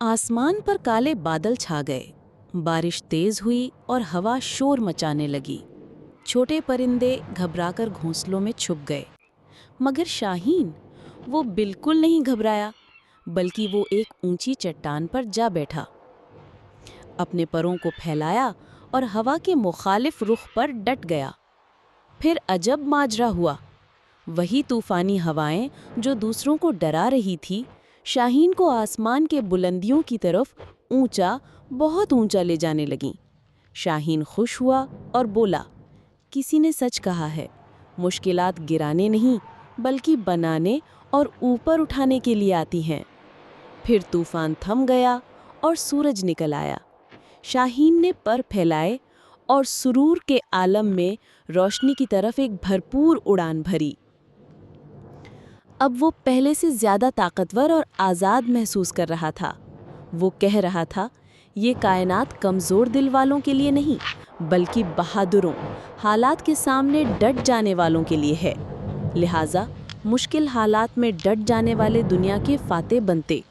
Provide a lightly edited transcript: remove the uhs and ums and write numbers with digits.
आसमान पर काले बादल छा गए। बारिश तेज हुई और हवा शोर मचाने लगी। छोटे परिंदे घबराकर घोंसलों में छुप गए। मगर शाहीन, वो बिल्कुल नहीं घबराया, बल्कि वो एक ऊंची चट्टान पर जा बैठा। अपने परों को फैलाया और हवा के मुखालिफ रुख पर डट गया। फिर अजब माजरा हुआ। वही तूफानी हवाएं जो दूसरों को डरा रही थी, शाहीन को आसमान के बुलंदियों की तरफ ऊंचा, बहुत ऊंचा ले जाने लगीं। शाहीन खुश हुआ और बोला, किसी ने सच कहा है, मुश्किलात गिराने नहीं बल्कि बनाने और ऊपर उठाने के लिए आती हैं। फिर तूफान थम गया और सूरज निकल आया। शाहीन ने पर फैलाए और सुरूर के आलम में रोशनी की तरफ एक भरपूर उड़ान भरी। अब वो पहले से ज्यादा ताकतवर और आज़ाद महसूस कर रहा था। वो कह रहा था, ये कायनात कमज़ोर दिल वालों के लिए नहीं, बल्कि बहादुरों, हालात के सामने डट जाने वालों के लिए है। लिहाजा मुश्किल हालात में डट जाने वाले दुनिया के फातेह बनते।